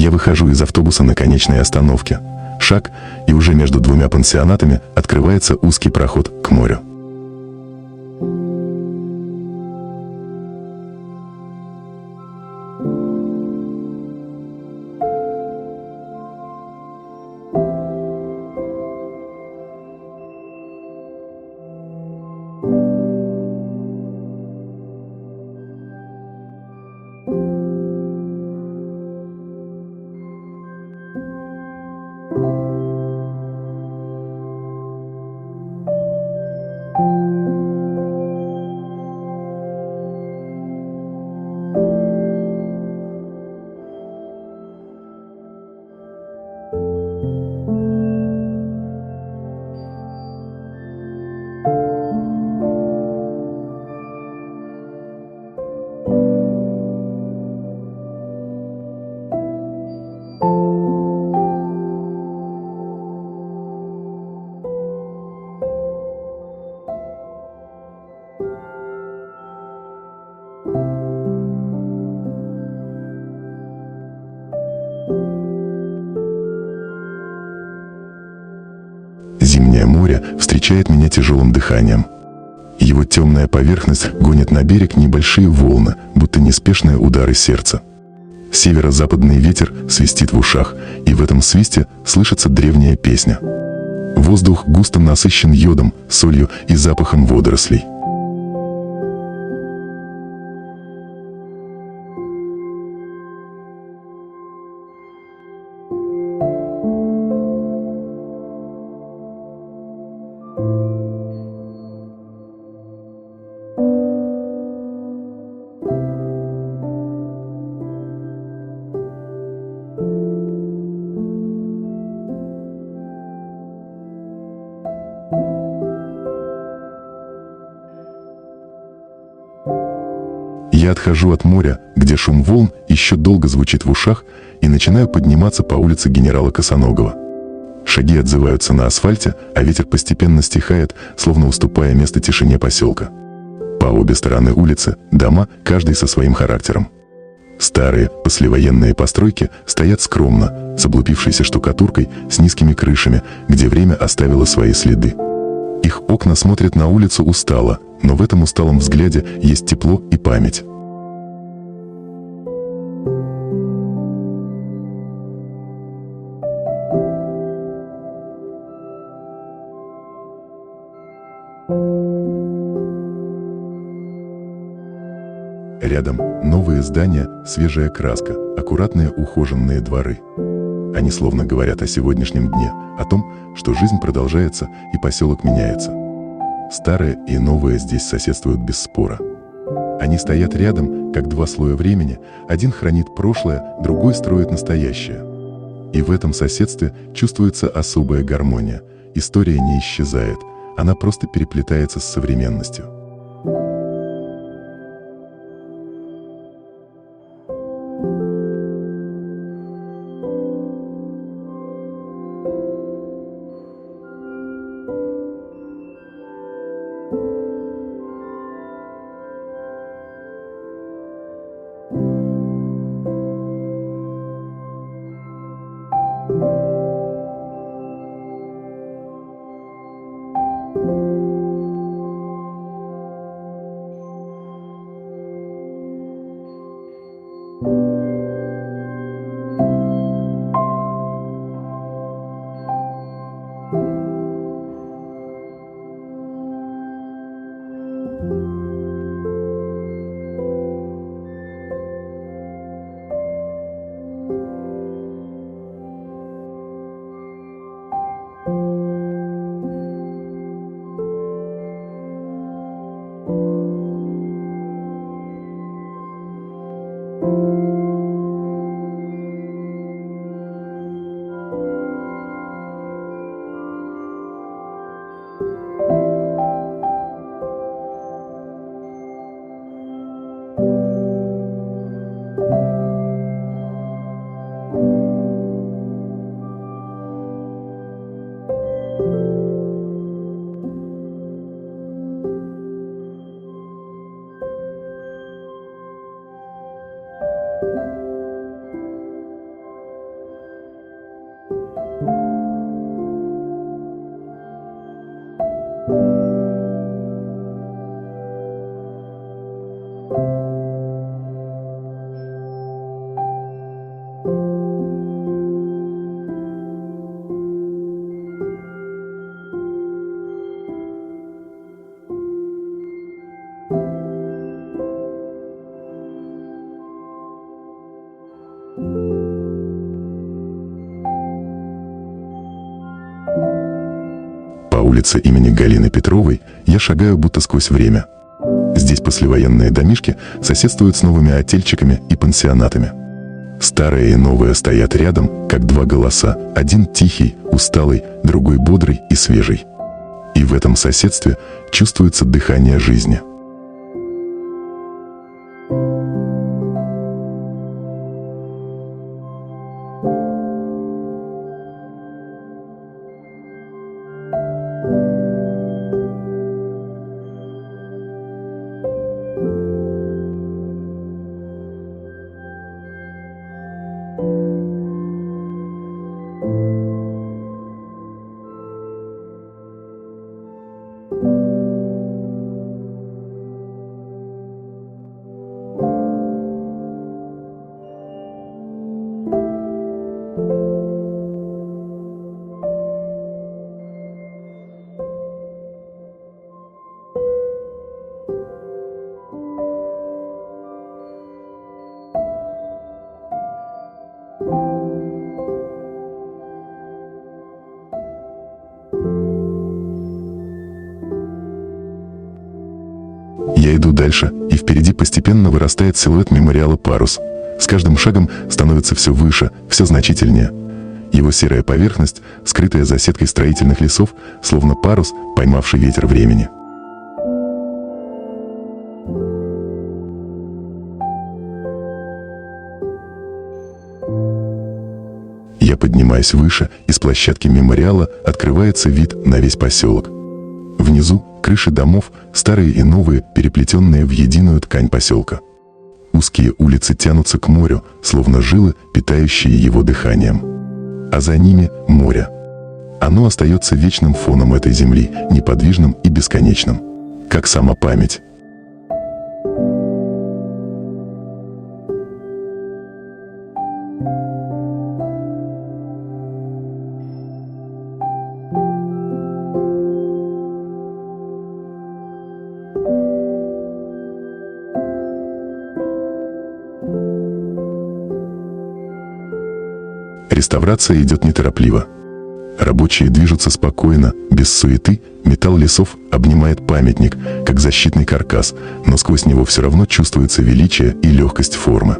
Я выхожу из автобуса на конечной остановке. Шаг, и уже между двумя пансионатами открывается узкий проход к морю. Зимнее море встречает меня тяжелым дыханием. Его темная поверхность гонит на берег небольшие волны, будто неспешные удары сердца. Северо-западный ветер свистит в ушах, и в этом свисте слышится древняя песня. Воздух густо насыщен йодом, солью и запахом водорослей. Я отхожу от моря, где шум волн еще долго звучит в ушах, и начинаю подниматься по улице генерала Косоногова. Шаги отзываются на асфальте, а ветер постепенно стихает, словно уступая место тишине поселка. По обе стороны улицы дома, каждый со своим характером. Старые, послевоенные постройки стоят скромно, с облупившейся штукатуркой, с низкими крышами, где время оставило свои следы. Их окна смотрят на улицу устало, но в этом усталом взгляде есть тепло и память. Рядом новые здания, свежая краска, аккуратные ухоженные дворы. Они словно говорят о сегодняшнем дне, о том, что жизнь продолжается и поселок меняется. Старое и новое здесь соседствуют без спора. Они стоят рядом, как два слоя времени, один хранит прошлое, другой строит настоящее. И в этом соседстве чувствуется особая гармония. История не исчезает, она просто переплетается с современностью. улице имени Галины Петровой я шагаю будто сквозь время. Здесь послевоенные домишки соседствуют с новыми отельчиками и пансионатами. Старые и новые стоят рядом, как два голоса, один тихий, усталый, другой бодрый и свежий. И в этом соседстве чувствуется дыхание жизни. Я иду дальше, и впереди постепенно вырастает силуэт мемориала «Парус». С каждым шагом становится все выше, все значительнее. Его серая поверхность, скрытая за сеткой строительных лесов, словно парус, поймавший ветер времени. Я поднимаюсь выше, и с площадки мемориала открывается вид на весь поселок. Внизу крыши домов, старые и новые, переплетенные в единую ткань поселка. Узкие улицы тянутся к морю, словно жилы, питающие его дыханием. А за ними море. Оно остается вечным фоном этой земли, неподвижным и бесконечным, как сама память. Реставрация идет неторопливо. Рабочие движутся спокойно, без суеты, металл лесов обнимает памятник, как защитный каркас, но сквозь него все равно чувствуется величие и легкость формы.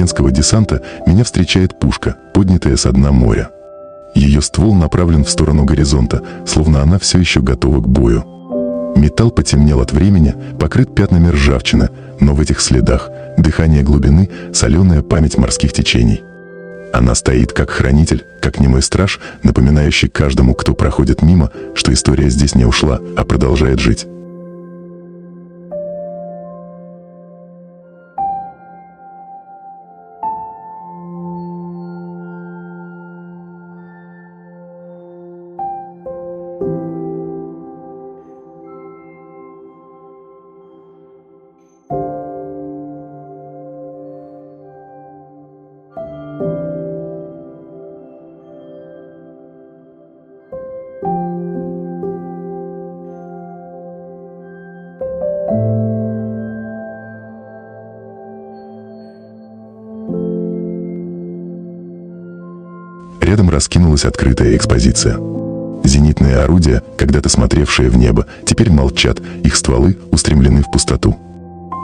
чеченского десанта меня встречает пушка, поднятая со дна моря. Ее ствол направлен в сторону горизонта, словно она все еще готова к бою. Металл потемнел от времени, покрыт пятнами ржавчины, но в этих следах дыхание глубины, соленая память морских течений. Она стоит как хранитель, как немой страж, напоминающий каждому, кто проходит мимо, что история здесь не ушла, а продолжает жить. Рядом раскинулась открытая экспозиция. Зенитные орудия, когда-то смотревшие в небо, теперь молчат, их стволы устремлены в пустоту.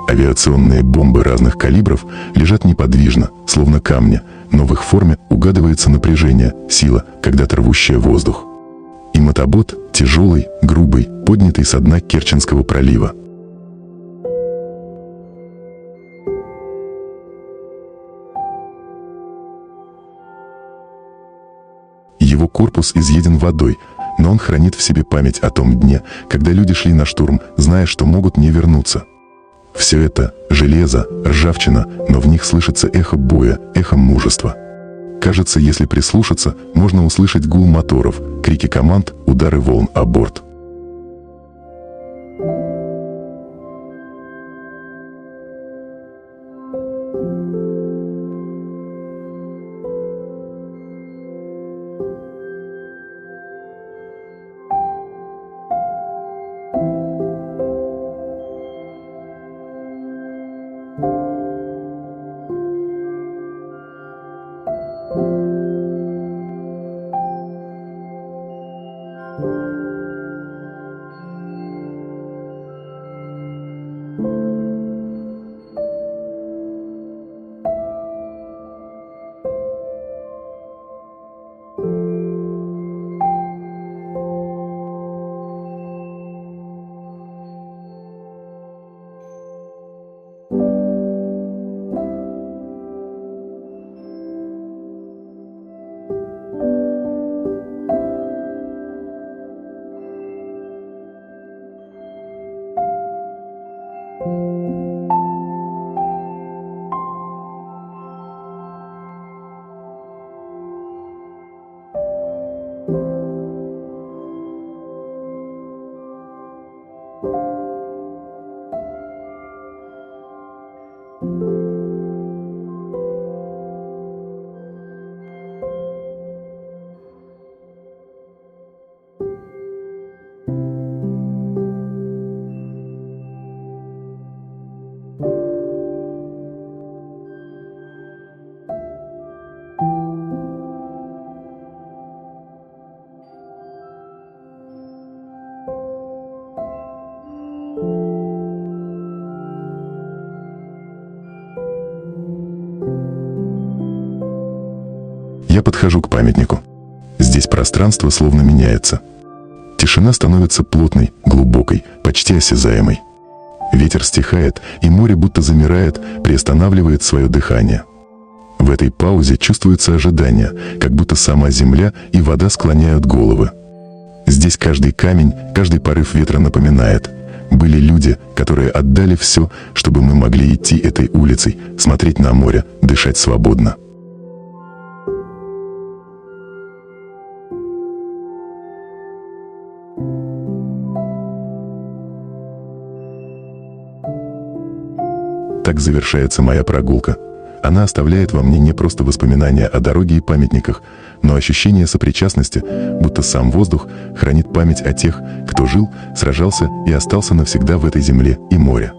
Авиационные бомбы разных калибров лежат неподвижно, словно камни, но в их форме угадывается напряжение, сила, когда-то рвущая воздух. И мотобот, тяжелый, грубый, поднятый со дна Керченского пролива. Его корпус изъеден водой, но он хранит в себе память о том дне, когда люди шли на штурм, зная, что могут не вернуться. Все это — железо, ржавчина, но в них слышится эхо боя, эхо мужества. Кажется, если прислушаться, можно услышать гул моторов, крики команд, удары волн о борт. Я подхожу к памятнику. Здесь пространство словно меняется. Тишина становится плотной, глубокой, почти осязаемой. Ветер стихает, и море будто замирает, приостанавливает свое дыхание. В этой паузе чувствуется ожидание, как будто сама земля и вода склоняют головы. Здесь каждый камень, каждый порыв ветра напоминает: были люди, которые отдали все, чтобы мы могли идти этой улицей, смотреть на море, дышать свободно. Так завершается моя прогулка. Она оставляет во мне не просто воспоминания о дороге и памятниках, но ощущение сопричастности, будто сам воздух хранит память о тех, кто жил, сражался и остался навсегда в этой земле и море.